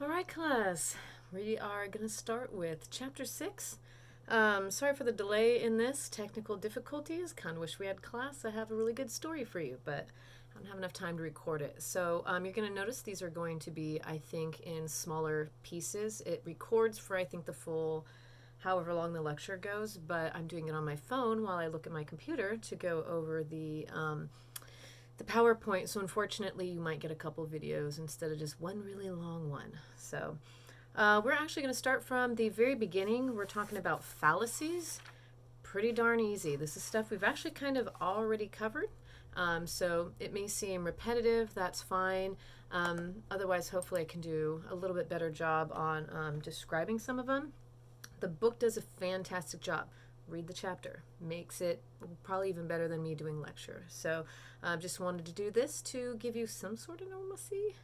All right, class. We are going to start with chapter 6. Sorry for the delay in this. Technical difficulties. Kind of wish we had class. I have a really good story for you, but I don't have enough time to record it. So you're going to notice these are going to be, I think, in smaller pieces. It records for, I think, the full however long the lecture goes, but I'm doing it on my phone while I look at my computer to go over the PowerPoint. So unfortunately, you might get a couple videos instead of just one really long one. So we're actually going to start from the very beginning. We're talking about fallacies. Pretty darn easy. This is stuff we've actually kind of already covered. So it may seem repetitive. That's fine. Otherwise, hopefully I can do a little bit better job on describing some of them. The book does a fantastic job. Read the chapter. Makes it probably even better than me doing lecture. So just wanted to do this to give you some sort of normalcy.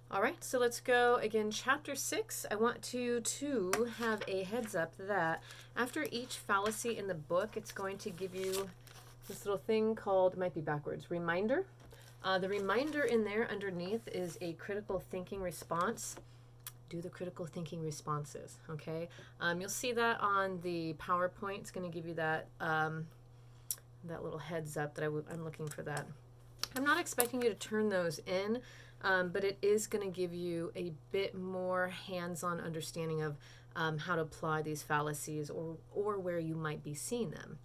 All right, so let's go again. Chapter 6. I want you to have a heads up that after each fallacy in the book, it's going to give you this little thing called, it might be backwards, reminder. The reminder in there underneath is a critical thinking response. Do the critical thinking responses, okay? You'll see that on the PowerPoint. It's going to give you that that little heads up that I'm looking for that. I'm not expecting you to turn those in, but it is going to give you a bit more hands-on understanding of how to apply these fallacies or where you might be seeing them.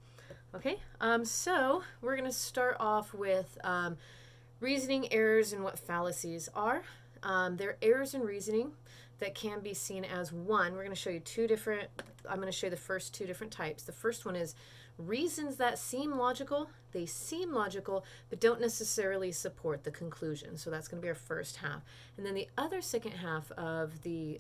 Okay, so we're going to start off with reasoning errors and what fallacies are. They're errors in reasoning that can be seen as one. We're going to show you I'm going to show you the first two different types. The first one is reasons that seem logical. They seem logical, but don't necessarily support the conclusion. So that's going to be our first half. And then the other second half of the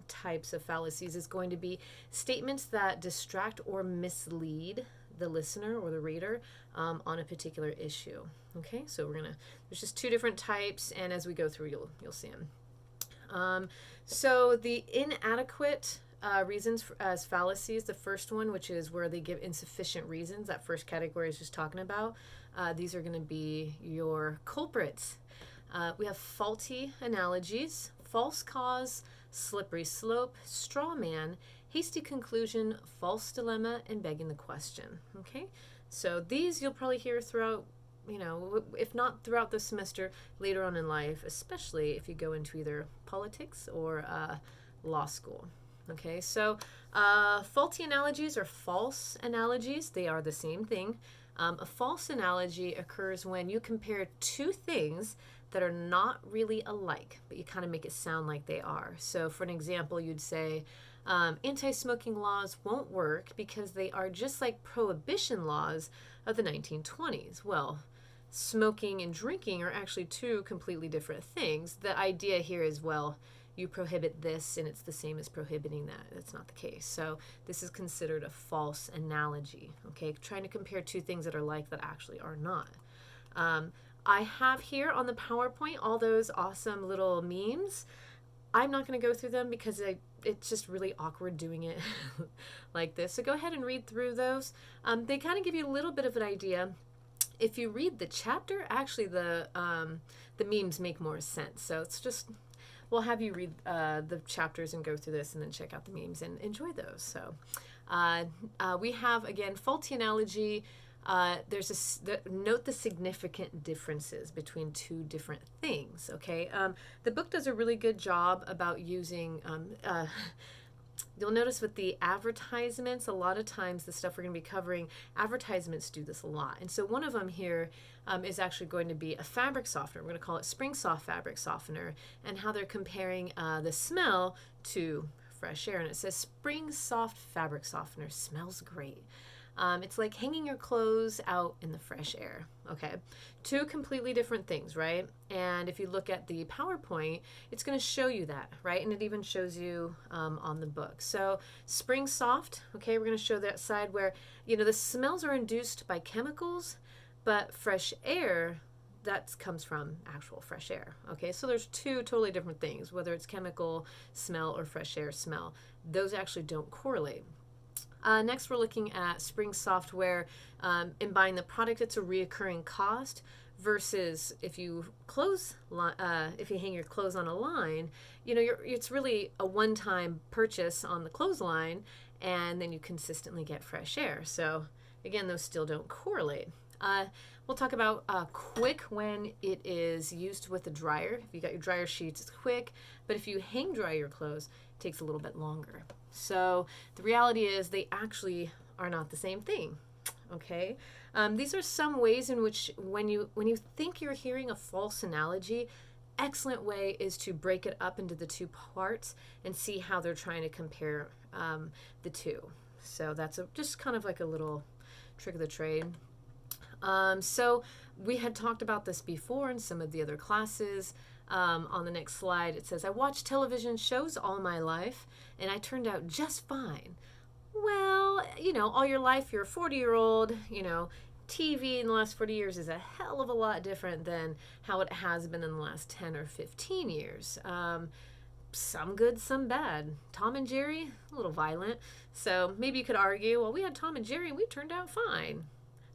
types of fallacies is going to be statements that distract or mislead the listener or the reader on a particular issue. Okay, so there's just two different types, and as we go through, you'll see them. So the inadequate reasons as fallacies, the first one, which is where they give insufficient reasons, that first category is just talking about. These are going to be your culprits. We have faulty analogies, false cause, slippery slope, straw man, hasty conclusion, false dilemma, and begging the question. Okay, so these you'll probably hear throughout, if not throughout the semester, later on in life, especially if you go into either politics or law school. Okay, so faulty analogies or false analogies, they are the same thing. A false analogy occurs when you compare two things that are not really alike, but you kind of make it sound like they are. So for an example, you'd say, anti-smoking laws won't work because they are just like prohibition laws of the 1920s. Well, smoking and drinking are actually two completely different things. The idea here is, well, you prohibit this and it's the same as prohibiting that. That's not the case. So this is considered a false analogy, okay? Trying to compare two things that are like that actually are not. I have here on the PowerPoint all those awesome little memes. I'm not going to go through them because it's just really awkward doing it like this. So go ahead and read through those. They kind of give you a little bit of an idea. If you read the chapter, actually the memes make more sense. So it's just, we'll have you read the chapters and go through this and then check out the memes and enjoy those. So we have, again, faulty analogy. Note the significant differences between two different things, okay? The book does a really good job about using, you'll notice with the advertisements, a lot of times the stuff we're going to be covering, advertisements do this a lot. And so one of them here is actually going to be a fabric softener. We're going to call it Spring Soft Fabric Softener, and how they're comparing the smell to fresh air. And it says Spring Soft Fabric Softener smells great. It's like hanging your clothes out in the fresh air. Okay, two completely different things, right? And if you look at the PowerPoint, it's going to show you that, right? And it even shows you on the book. So Spring Soft, okay, we're going to show that side where, the smells are induced by chemicals, but fresh air, that comes from actual fresh air. Okay, so there's two totally different things, whether it's chemical smell or fresh air smell. Those actually don't correlate. Next, we're looking at Spring Software. In buying the product, it's a reoccurring cost versus if you if you hang your clothes on a line, it's really a one-time purchase on the clothesline, and then you consistently get fresh air. So again, those still don't correlate. We'll talk about quick when it is used with a dryer. If you got your dryer sheets, it's quick, but if you hang dry your clothes, it takes a little bit longer. So the reality is they actually are not the same thing. Okay, these are some ways in which when you think you're hearing a false analogy, excellent way is to break it up into the two parts and see how they're trying to compare the two. So that's just kind of like a little trick of the trade. So we had talked about this before in some of the other classes. On the next slide, it says, I watched television shows all my life and I turned out just fine. Well, all your life, you're a 40-year-old, TV in the last 40 years is a hell of a lot different than how it has been in the last 10 or 15 years. Some good, some bad. Tom and Jerry, a little violent. So maybe you could argue, well, we had Tom and Jerry and we turned out fine.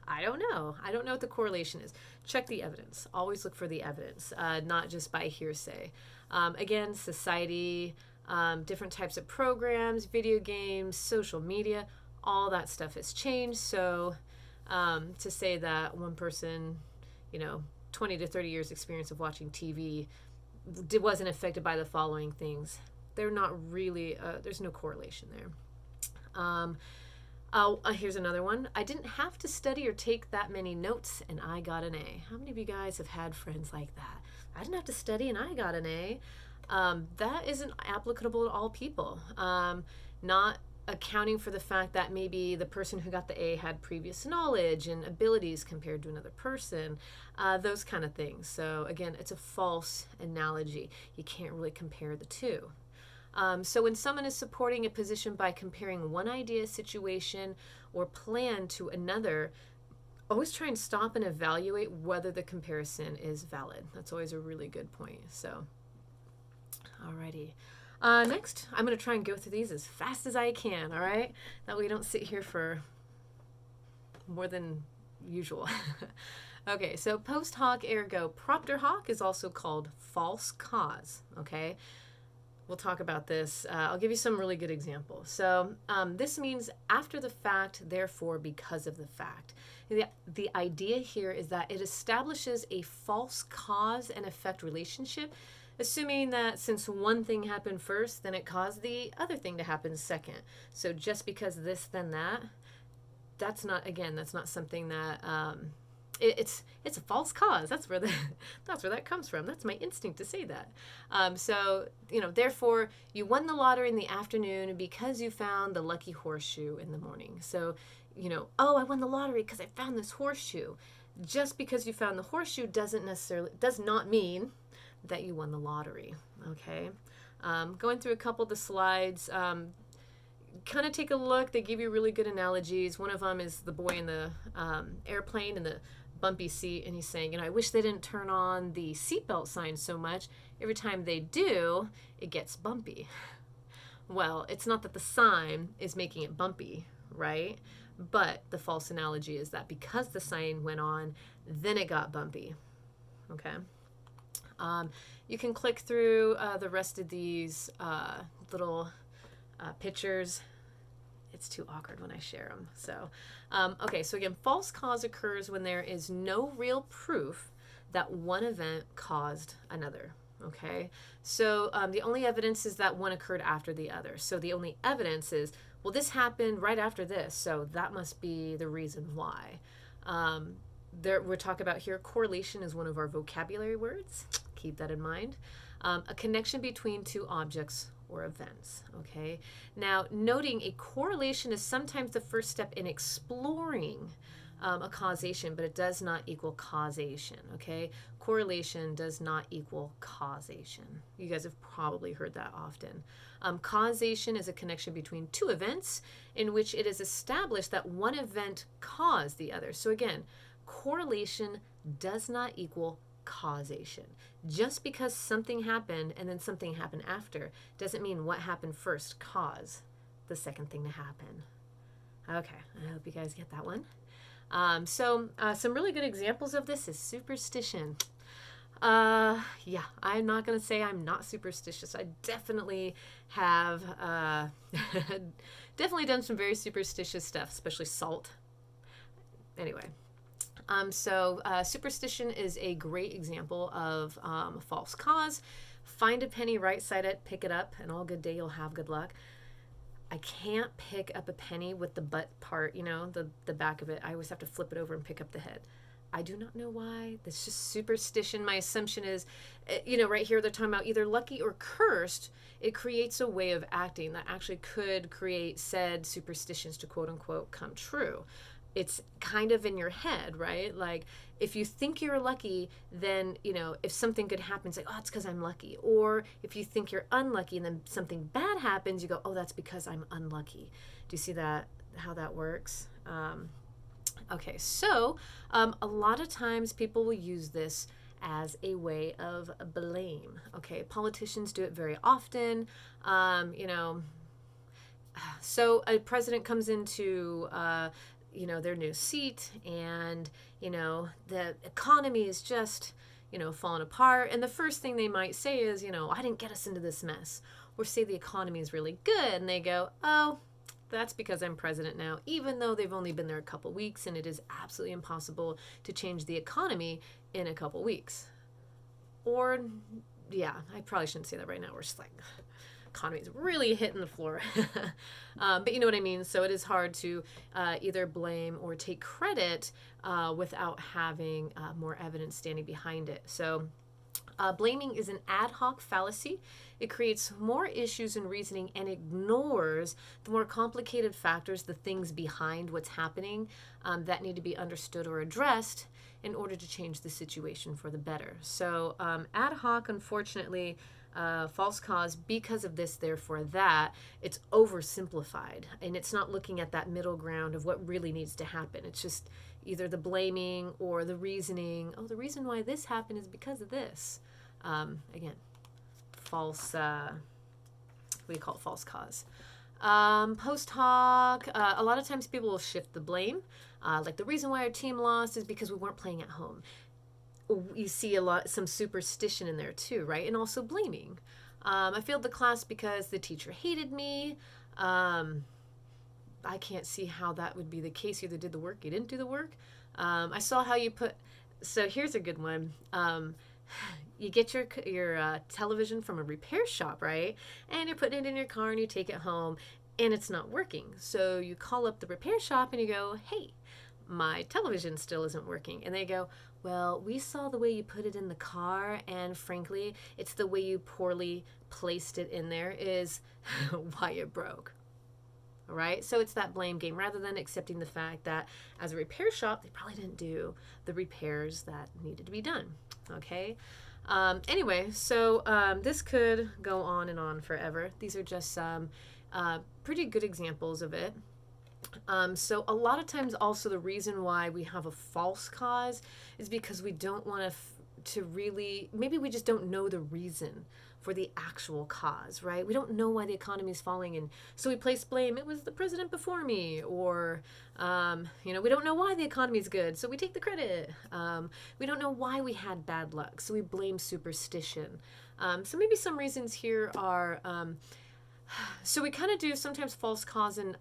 I don't know. I don't know what the correlation is. Check the evidence. Always look for the evidence, not just by hearsay. Again, society, different types of programs, video games, social media, all that stuff has changed. So to say that one person, 20 to 30 years experience of watching TV wasn't affected by the following things, they're not really, there's no correlation there. Here's another one. I didn't have to study or take that many notes and I got an A. How many of you guys have had friends like that? I didn't have to study and I got an A. That isn't applicable to all people. Not accounting for the fact that maybe the person who got the A had previous knowledge and abilities compared to another person, those kind of things. So again, it's a false analogy. You can't really compare the two. So when someone is supporting a position by comparing one idea, situation, or plan to another, always try and stop and evaluate whether the comparison is valid. That's always a really good point. So, alrighty. Next, I'm going to try and go through these as fast as I can, all right? That way we don't sit here for more than usual. Okay, so post hoc ergo propter hoc is also called false cause, okay? We'll talk about this. I'll give you some really good examples. So this means after the fact, therefore because of the fact. The idea here is that it establishes a false cause and effect relationship, assuming that since one thing happened first, then it caused the other thing to happen second. So just because this, then that, that's not something that... It's a false cause. That's where that comes from. That's my instinct to say that. So therefore, you won the lottery in the afternoon because you found the lucky horseshoe in the morning. So, oh, I won the lottery because I found this horseshoe. Just because you found the horseshoe does not mean that you won the lottery. Okay. Going through a couple of the slides. Kind of take a look. They give you really good analogies. One of them is the boy in the airplane and the bumpy seat, and he's saying, I wish they didn't turn on the seatbelt sign so much. Every time they do, it gets bumpy. Well, it's not that the sign is making it bumpy, right? But the false analogy is that because the sign went on, then it got bumpy. Okay. You can click through the rest of these little pictures. It's too awkward when I share them. So, okay, so again, false cause occurs when there is no real proof that one event caused another. Okay, so the only evidence is that one occurred after the other. So the only evidence is, well, this happened right after this, so that must be the reason why. We're talking about here, correlation is one of our vocabulary words. Keep that in mind. A connection between two objects or events. Okay. Now, noting a correlation is sometimes the first step in exploring a causation, but it does not equal causation. Okay. Correlation does not equal causation. You guys have probably heard that often. Causation is a connection between two events in which it is established that one event caused the other. So again, correlation does not equal causation. Just because something happened and then something happened after doesn't mean what happened first caused the second thing to happen. Okay, I hope you guys get that one. Some really good examples of this is superstition. Yeah, I'm not going to say I'm not superstitious. I definitely have definitely done some very superstitious stuff, especially salt. Anyway, superstition is a great example of a false cause. Find a penny, right side it, pick it up, and all good day you'll have good luck. I can't pick up a penny with the butt part, the back of it. I always have to flip it over and pick up the head. I do not know why. That's just superstition. My assumption is, right here they're talking about either lucky or cursed. It creates a way of acting that actually could create said superstitions to quote unquote come true. It's kind of in your head, right? Like if you think you're lucky, then, if something good happens, like, oh, it's because I'm lucky. Or if you think you're unlucky and then something bad happens, you go, oh, that's because I'm unlucky. Do you see that, how that works? Okay, so a lot of times people will use this as a way of blame. Okay, politicians do it very often. So a president comes into their new seat, and the economy is just falling apart, and the first thing they might say is, I didn't get us into this mess. Or say the economy is really good, and they go, oh, that's because I'm president now, even though they've only been there a couple weeks, and it is absolutely impossible to change the economy in a couple weeks. Or, yeah, I probably shouldn't say that right now. We're just like, economy's really hitting the floor. But you know what I mean? So it is hard to either blame or take credit without having more evidence standing behind it. So blaming is an ad hoc fallacy. It creates more issues in reasoning and ignores the more complicated factors, the things behind what's happening that need to be understood or addressed in order to change the situation for the better. So ad hoc, unfortunately, false cause, because of this, therefore that, it's oversimplified, and it's not looking at that middle ground of what really needs to happen. It's just either the blaming or the reasoning. Oh, the reason why this happened is because of this. Again, false, what do you call it? False cause. Post hoc, a lot of times people will shift the blame. Like the reason why our team lost is because we weren't playing at home. You see some superstition in there too, right? And also blaming. I failed the class because the teacher hated me. I can't see how that would be the case. You either did the work, you didn't do the work. I saw how you put. So here's a good one. You get your television from a repair shop, right? And you're putting it in your car and you take it home, and it's not working. So you call up the repair shop and you go, hey, my television still isn't working. And they go, well, we saw the way you put it in the car, and frankly, it's the way you poorly placed it in there is why it broke. All right? So it's that blame game rather than accepting the fact that as a repair shop, they probably didn't do the repairs that needed to be done. Okay? Anyway, so this could go on and on forever. These are just some pretty good examples of it. So a lot of times also the reason why we have a false cause is because we don't want to really, maybe we just don't know the reason for the actual cause, right? We don't know why the economy is falling, and so we place blame. It was the president before me, or we don't know why the economy is good, so we take the credit. We don't know why we had bad luck, so we blame superstition. So maybe some reasons here are. So we kind of do sometimes false cause in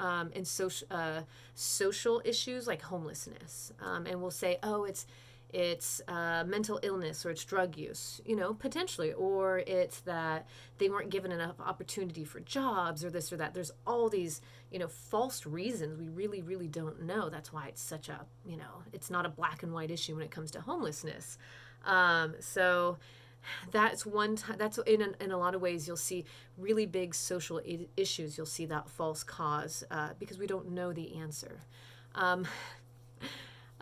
social issues like homelessness, and we'll say, oh, it's mental illness, or it's drug use, potentially, or it's that they weren't given enough opportunity for jobs, or this or that. There's all these false reasons we really, really don't know. That's why it's such a it's not a black and white issue when it comes to homelessness. So that's one time. That's in a lot of ways you'll see really big social issues. You'll see that false cause because we don't know the answer.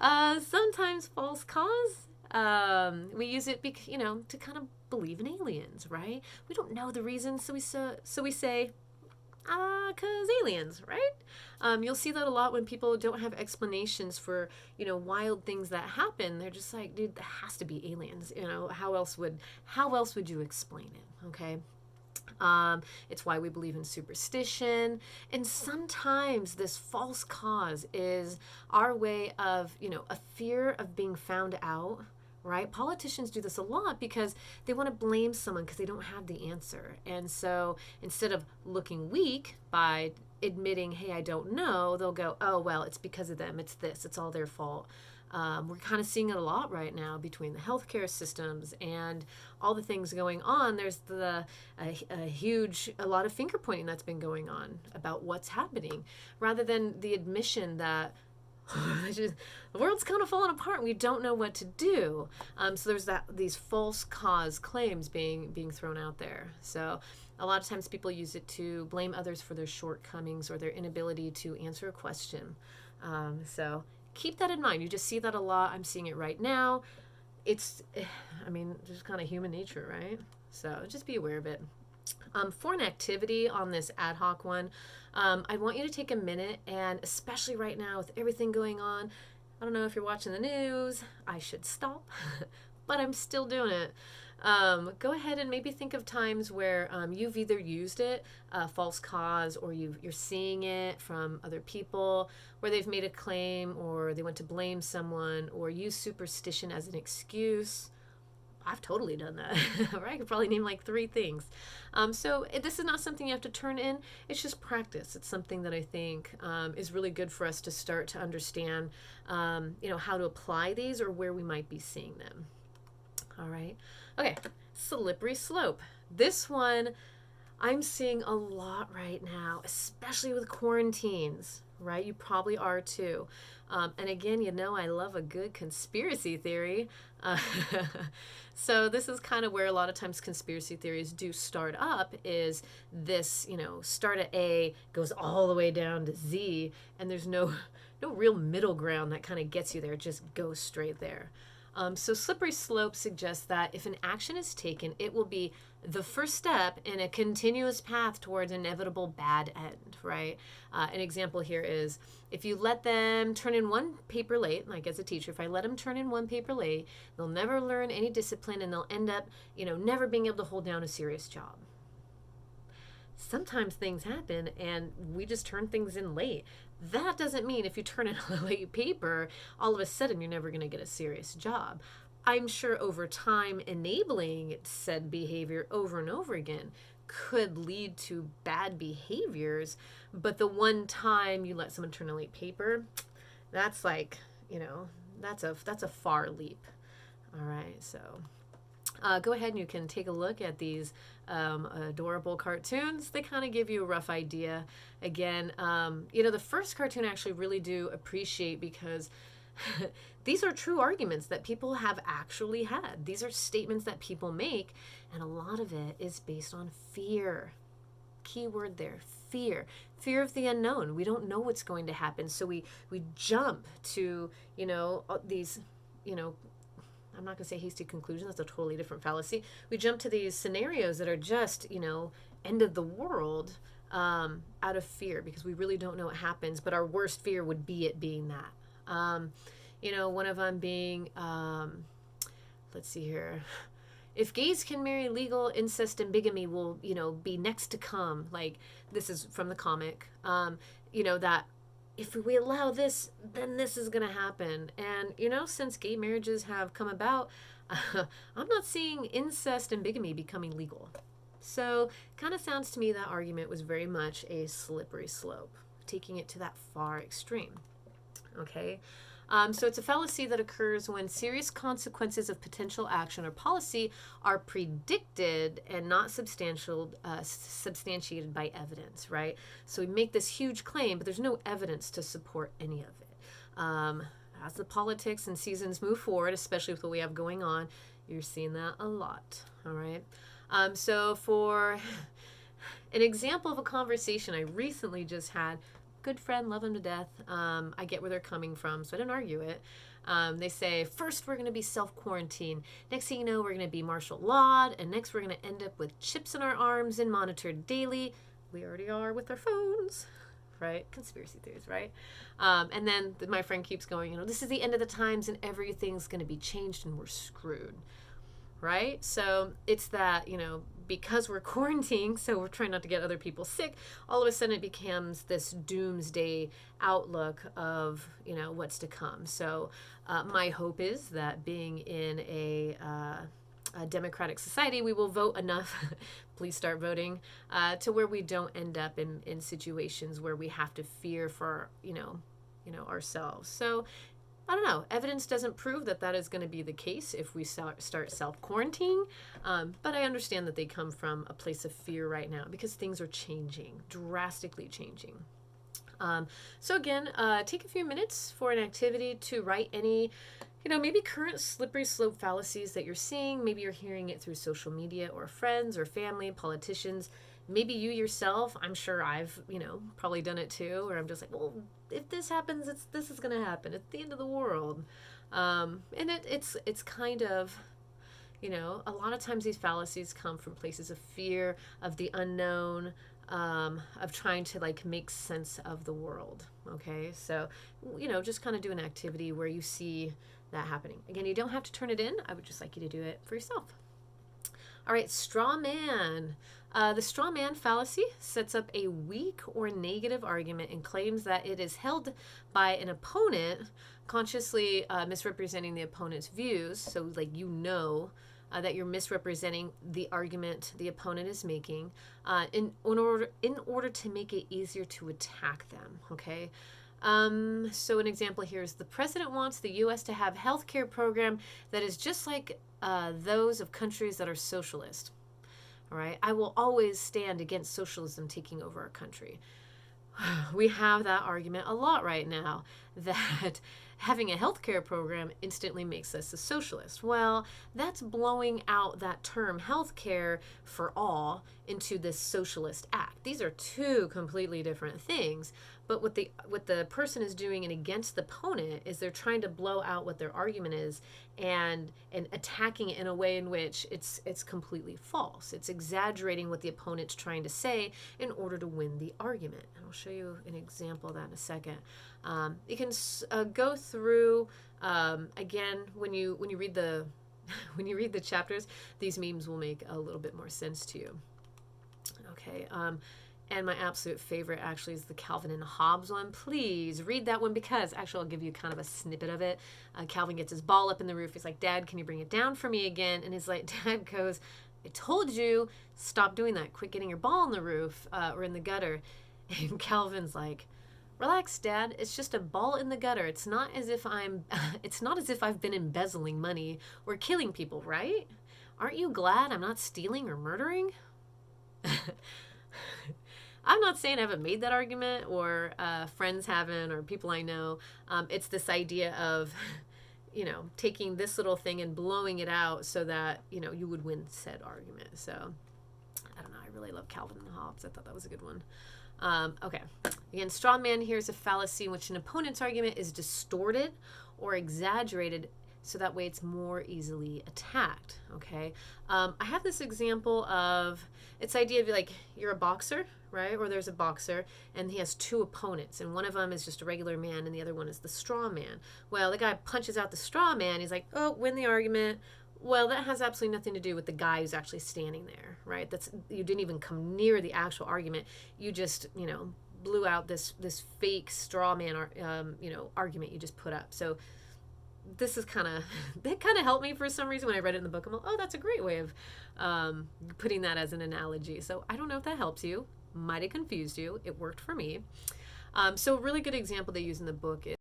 Sometimes false cause. We use it to kind of believe in aliens, right? We don't know the reason, so we say, 'cause aliens, right? You'll see that a lot when people don't have explanations for, wild things that happen. They're just like, dude, that has to be aliens. How else would you explain it? Okay. It's why we believe in superstition. And sometimes this false cause is our way of, a fear of being found out, right? Politicians do this a lot because they want to blame someone because they don't have the answer. And so instead of looking weak by admitting, hey, I don't know, they'll go, oh, well, it's because of them. It's this. It's all their fault. We're kind of seeing it a lot right now between the healthcare systems and all the things going on. There's a lot of finger pointing that's been going on about what's happening, rather than the admission that the world's kind of falling apart and we don't know what to do. So there's these false cause claims being thrown out there. So a lot of times people use it to blame others for their shortcomings or their inability to answer a question. So keep that in mind. You just see that a lot. I'm seeing it right now. It's just kind of human nature, right? So just be aware of it. For an activity on this ad hoc one, I want you to take a minute, and especially right now with everything going on, I don't know if you're watching the news, I should stop, but I'm still doing it. Go ahead and maybe think of times where you've either used it, false cause, or you're seeing it from other people where they've made a claim or they want to blame someone or use superstition as an excuse. I've totally done that, right? I could probably name like 3 things. So this is not something you have to turn in. It's just practice. It's something that I think is really good for us to start to understand, how to apply these or where we might be seeing them. All right. Okay. Slippery slope. This one I'm seeing a lot right now, especially with quarantines, right? You probably are too. And again, I love a good conspiracy theory. So this is kind of where a lot of times conspiracy theories do start up, is this, start at A, goes all the way down to Z, and there's no real middle ground that kind of gets you there. It just goes straight there. So slippery slope suggests that if an action is taken, it will be the first step in a continuous path towards inevitable bad end, right? An example here is if you let them turn in one paper late, like as a teacher, if I let them turn in one paper late, they'll never learn any discipline and they'll end up, never being able to hold down a serious job. Sometimes things happen and we just turn things in late. That doesn't mean if you turn in a late paper, all of a sudden you're never going to get a serious job. I'm sure over time, enabling said behavior over and over again could lead to bad behaviors, but the one time you let someone turn in a late paper, that's like, that's a far leap. All right, so go ahead and you can take a look at these adorable cartoons. They kind of give you a rough idea. Again, the first cartoon I actually really do appreciate because these are true arguments that people have actually had. These are statements that people make, and a lot of it is based on fear. Key word there, fear. Fear of the unknown. We don't know what's going to happen, so we jump to, these, I'm not going to say hasty conclusions. That's a totally different fallacy. We jump to these scenarios that are just, end of the world out of fear because we really don't know what happens. But our worst fear would be it being that. One of them being, let's see here. If gays can marry, legal incest and bigamy will, be next to come. Like, this is from the comic. That if we allow this, then this is going to happen. And, since gay marriages have come about, I'm not seeing incest and bigamy becoming legal. So kind of sounds to me that argument was very much a slippery slope, taking it to that far extreme. Okay. So it's a fallacy that occurs when serious consequences of potential action or policy are predicted and not substantiated by evidence, right? So we make this huge claim, but there's no evidence to support any of it. As the politics and seasons move forward, especially with what we have going on, you're seeing that a lot, all right? So for an example of a conversation I recently just had, good friend, love him to death. I get where they're coming from, so I didn't argue it. They say, first we're going to be self-quarantined. Next thing you know, we're going to be martial lawed. And next we're going to end up with chips in our arms and monitored daily. We already are with our phones, right? Conspiracy theories, right? And then my friend keeps going, this is the end of the times and everything's going to be changed and we're screwed, right? So it's that, because we're quarantining, so we're trying not to get other people sick, all of a sudden it becomes this doomsday outlook of, what's to come. So my hope is that being in a democratic society, we will vote enough, please start voting, to where we don't end up in situations where we have to fear for, ourselves. So I don't know. Evidence doesn't prove that that is going to be the case if we start self-quarantining. But I understand that they come from a place of fear right now because things are changing, drastically changing. So again, take a few minutes for an activity to write any, maybe current slippery slope fallacies that you're seeing. Maybe you're hearing it through social media or friends or family, politicians. Maybe you yourself, I'm sure I've, probably done it too, where I'm just like, well, if this happens, this is going to happen. It's the end of the world. And it's kind of, a lot of times these fallacies come from places of fear, of the unknown, of trying to make sense of the world. Okay. So, just kind of do an activity where you see that happening. Again, you don't have to turn it in. I would just like you to do it for yourself. All right, straw man. The straw man fallacy sets up a weak or negative argument and claims that it is held by an opponent, consciously misrepresenting the opponent's views. So, that you're misrepresenting the argument the opponent is making in order to make it easier to attack them. Okay. So an example here is the president wants the U.S. to have a healthcare program that is just like those of countries that are socialist. All right. I will always stand against socialism taking over our country. We have that argument a lot right now, that having a healthcare program instantly makes us a socialist. Well, that's blowing out that term healthcare for all into this socialist act. These are two completely different things. But what the person is doing and against the opponent is they're trying to blow out what their argument is and attacking it in a way in which it's completely false. It's exaggerating what the opponent's trying to say in order to win the argument. And I'll show you an example of that in a second. You can go through again when you read the when you read the chapters. These memes will make a little bit more sense to you. Okay. And my absolute favorite actually is the Calvin and Hobbes one. Please read that one because actually I'll give you kind of a snippet of it. Calvin gets his ball up in the roof. He's like, Dad, can you bring it down for me again? And his dad goes, I told you, stop doing that. Quit getting your ball in the roof or in the gutter. And Calvin's like, relax, Dad. It's just a ball in the gutter. It's not as if I've been embezzling money or killing people, right? Aren't you glad I'm not stealing or murdering? I'm not saying I haven't made that argument or friends haven't or people I know. It's this idea of, taking this little thing and blowing it out so that, you would win said argument. So I don't know. I really love Calvin and Hobbes. I thought that was a good one. Okay. Again, straw man here is a fallacy in which an opponent's argument is distorted or exaggerated so that way it's more easily attacked. Okay. I have this example of, it's the idea of you're a boxer, right? Or there's a boxer and he has two opponents and one of them is just a regular man and the other one is the straw man. Well, the guy punches out the straw man. He's like, oh, win the argument. Well, that has absolutely nothing to do with the guy who's actually standing there, right? You didn't even come near the actual argument. You just, blew out this fake straw man, argument you just put up. So this is that kind of helped me for some reason when I read it in the book. I'm like, oh, that's a great way of putting that as an analogy. So I don't know if that helps you. Might have confused you. It worked for me. So a really good example they use in the book is